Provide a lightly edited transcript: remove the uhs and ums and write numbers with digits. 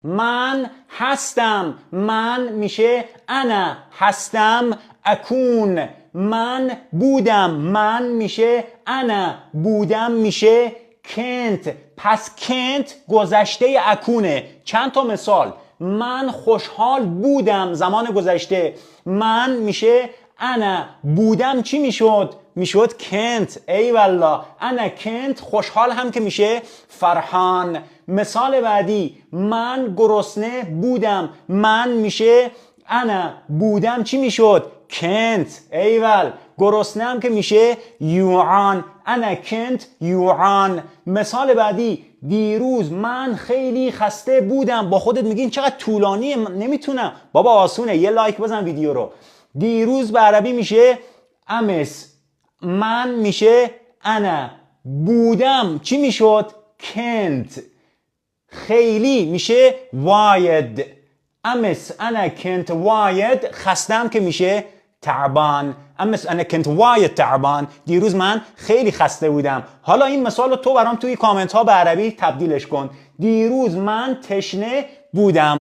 من هستم. من میشه انا هستم. اکون من بودم. من میشه انا بودم میشه کنت. پس کنت گذشته اکونه. چند تا مثال. من خوشحال بودم زمان گذشته. من میشه انا بودم چی میشد؟ میشد کنت. ای والله انا کنت خوشحال هم که میشه فرحان. مثال بعدی من گرسنه بودم. من میشه انا بودم چی میشد؟ کنت. ایول گرسنه هم که میشه یوعان. انا کنت یوعان. مثال بعدی دیروز من خیلی خسته بودم. با خودت میگین چقدر طولانیه نمیتونم. بابا آسونه. یه لایک بزن ویدیو رو. دیروز به عربی میشه امس. من میشه انا. بودم چی میشد؟ کنت. خیلی میشه واید. امس انا کنت واید. خستم که میشه تعبان. امس انا کنت واید تعبان. دیروز من خیلی خسته بودم. حالا این مثال رو تو برام توی کامنت ها به عربی تبدیلش کن. دیروز من تشنه بودم.